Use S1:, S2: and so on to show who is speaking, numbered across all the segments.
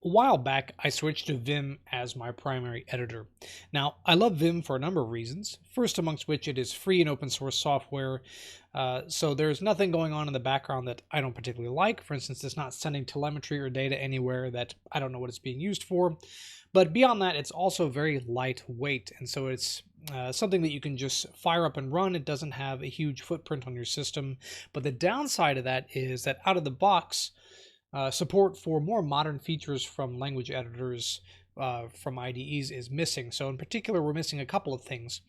S1: A while back, I switched to Vim as my primary editor. Now, I love Vim for a number of reasons. First, amongst which it is free and open source software, so there's nothing going on in the background that I don't particularly like. For instance, it's not sending telemetry or data anywhere that I don't know what it's being used for. But beyond that, it's also very lightweight, and so it's something that you can just fire up and run. It doesn't have a huge footprint on your system. But the downside of that is that out of the box, support for more modern features from language editors from IDEs is missing. So in particular, we're missing a couple of things.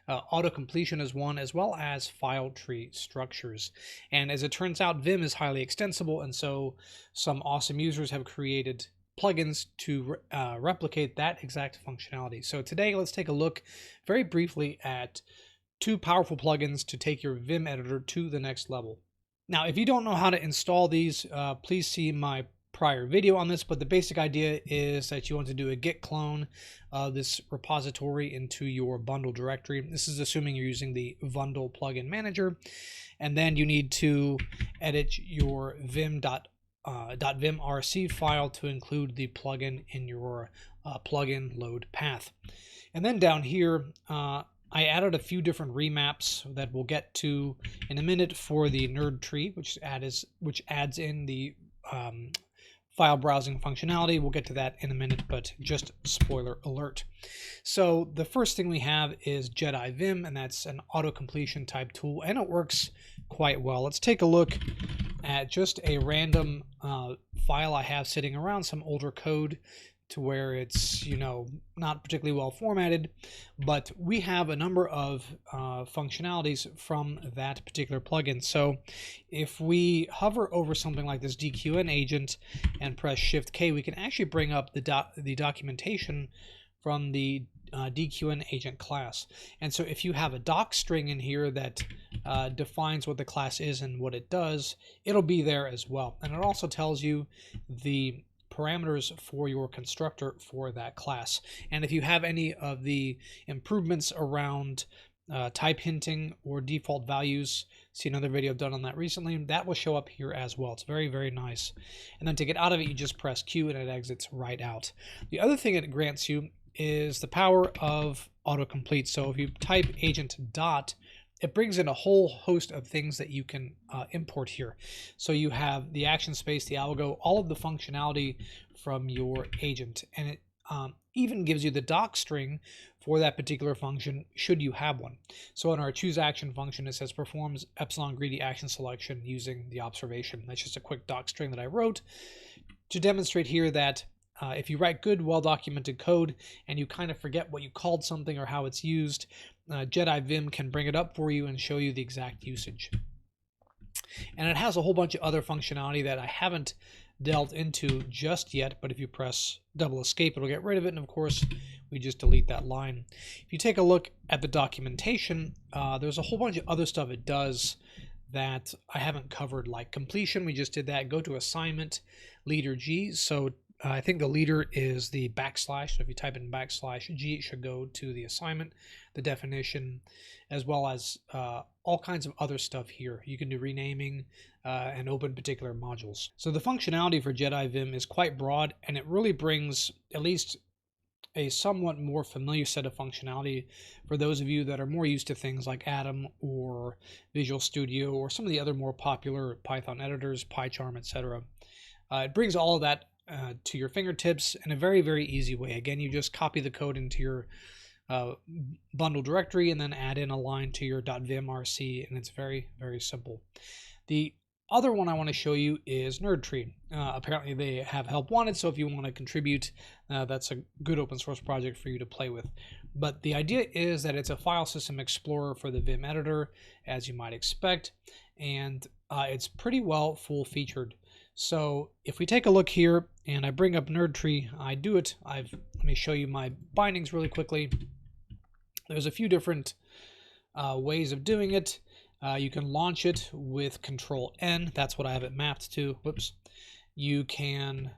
S1: Auto-completion is one, as well as file tree structures. And as it turns out, Vim is highly extensible, and so some awesome users have created plugins to replicate that exact functionality. So today, let's take a look very briefly at two powerful plugins to take your Vim editor to the next level. Now, if you don't know how to install these, please see my prior video on this, but the basic idea is that you want to do a git clone of this repository into your bundle directory. This is assuming you're using the Bundle plugin manager. And then you need to edit your .vimrc file to include the plugin in your plugin load path. And then down here, I added a few different remaps that we'll get to in a minute for the nerd tree, which adds in the file browsing functionality. We'll get to that in a minute, but just spoiler alert. So the first thing we have is Jedi Vim, and that's an auto-completion type tool, and it works quite well. Let's take a look at just a random file I have sitting around, some older code to where it's, not particularly well formatted, but we have a number of functionalities from that particular plugin. So if we hover over something like this DQN agent and press Shift K, we can actually bring up the documentation from the DQN agent class. And so if you have a doc string in here that defines what the class is and what it does, it'll be there as well. And it also tells you the parameters for your constructor for that class. And if you have any of the improvements around type hinting or default values, see another video I've done on that recently, that will show up here as well. It's very, very nice. And then to get out of it, you just press Q and it exits right out. The other thing it grants you is the power of autocomplete. So if you type agent dot, it brings in a whole host of things that you can import here. So you have the action space, the algo, all of the functionality from your agent. And it even gives you the doc string for that particular function, should you have one. So in our choose action function, it says performs epsilon greedy action selection using the observation. That's just a quick doc string that I wrote to demonstrate here that if you write good, well-documented code and you kind of forget what you called something or how it's used, Jedi Vim can bring it up for you and show you the exact usage. And it has a whole bunch of other functionality that I haven't delved into just yet, but if you press double escape, it'll get rid of it, and of course, we just delete that line. If you take a look at the documentation, there's a whole bunch of other stuff it does that I haven't covered, like completion. We just did that. Go to assignment, leader G. So I think the leader is the backslash. So if you type in /G, it should go to the assignment, the definition, as well as all kinds of other stuff here. You can do renaming and open particular modules. So the functionality for Jedi Vim is quite broad, and it really brings at least a somewhat more familiar set of functionality for those of you that are more used to things like Atom or Visual Studio or some of the other more popular Python editors, PyCharm, etc. It brings all of that to your fingertips in a very, very easy way. Again, you just copy the code into your bundle directory and then add in a line to your .vimrc, and it's very, very simple. The other one I want to show you is Nerd Tree. Apparently they have help wanted, so if you want to contribute, that's a good open source project for you to play with. But the idea is that it's a file system explorer for the Vim editor, as you might expect, and it's pretty well full featured. So if we take a look here and I bring up Nerd Tree, I do it. Let me show you my bindings really quickly. There's a few different ways of doing it. You can launch it with Control-N. That's what I have it mapped to. Whoops. You can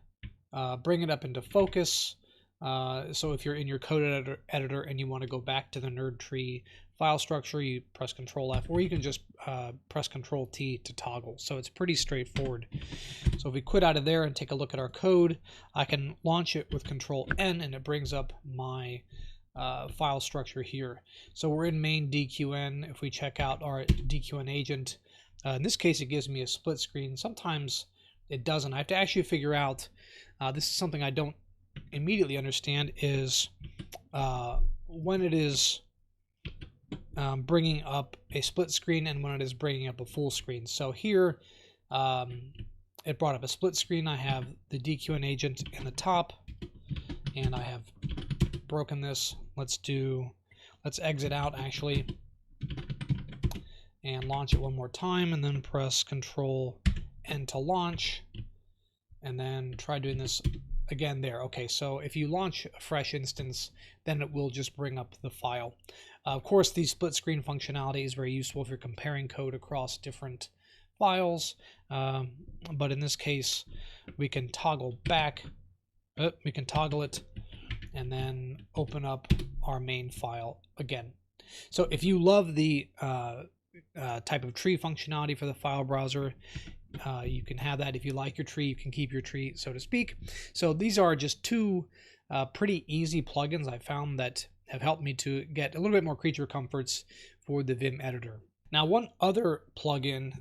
S1: bring it up into focus. So if you're in your code editor and you want to go back to the nerd tree file structure, you press Control F, or you can just press Control T to toggle. So it's pretty straightforward. So if we quit out of there and take a look at our code, I can launch it with Control N, and it brings up my file structure here. So we're in main DQN. If we check out our DQN agent, in this case it gives me a split screen. Sometimes it doesn't. I have to actually figure out, this is something I don't immediately understand, is when it is bringing up a split screen and when it is bringing up a full screen. So here it brought up a split screen. I have the DQN agent in the top, and I have broken this. Let's exit out actually and launch it one more time, and then press Control N to launch, and then try doing this again there. Okay, so if you launch a fresh instance, then it will just bring up the file. Of course, the split screen functionality is very useful if you're comparing code across different files, but in this case we can toggle back, we can toggle it and then open up our main file again. So if you love the type of tree functionality for the file browser, you can have that. If you like your tree, you can keep your tree, so to speak. So these are just two pretty easy plugins I found that have helped me to get a little bit more creature comforts for the Vim editor. Now, one other plugin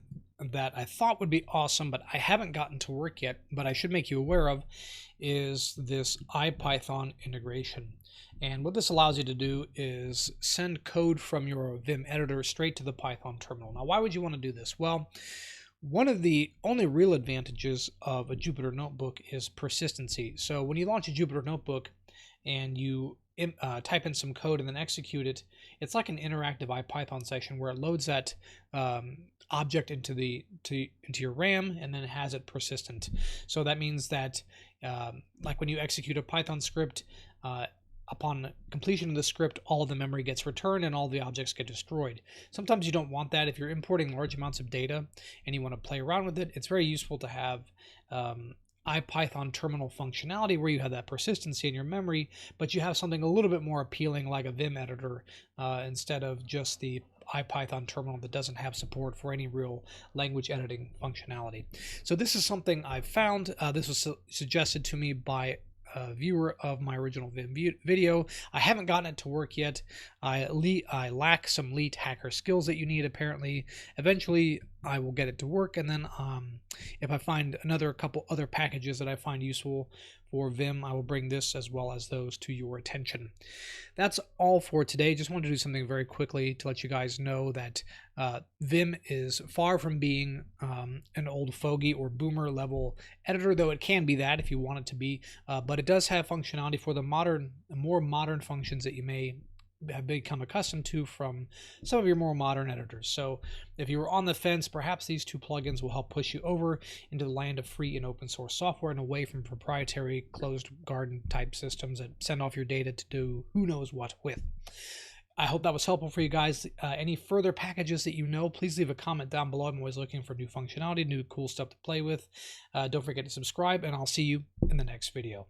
S1: that I thought would be awesome, but I haven't gotten to work yet, but I should make you aware of, is this IPython integration. And what this allows you to do is send code from your Vim editor straight to the Python terminal. Now, why would you want to do this? Well, one of the only real advantages of a Jupyter Notebook is persistency. So when you launch a Jupyter Notebook and you type in some code and then execute it, it's like an interactive IPython section where it loads that object into your RAM, and then it has it persistent. So that means that like when you execute a Python script, upon completion of the script, all of the memory gets returned and all the objects get destroyed. Sometimes you don't want that. If you're importing large amounts of data and you want to play around with it, it's very useful to have IPython terminal functionality where you have that persistency in your memory, but you have something a little bit more appealing like a Vim editor instead of just the IPython terminal that doesn't have support for any real language editing functionality. So this is something I found. This was suggested to me by a viewer of my original Vim video. I haven't gotten it to work yet. I lack some elite hacker skills that you need apparently. Eventually I will get it to work, and then if I find a couple other packages that I find useful for Vim, I will bring this as well as those to your attention. That's all for today. Just wanted to do something very quickly to let you guys know that Vim is far from being an old fogey or boomer level editor, though it can be that if you want it to be, but it does have functionality for the more modern functions that you may have become accustomed to from some of your more modern editors. So if you were on the fence, perhaps these two plugins will help push you over into the land of free and open source software and away from proprietary closed garden type systems that send off your data to do who knows what with. I hope that was helpful for you guys. Any further packages that you know, please leave a comment down below. I'm always looking for new functionality, new cool stuff to play with. Don't forget to subscribe, and I'll see you in the next video.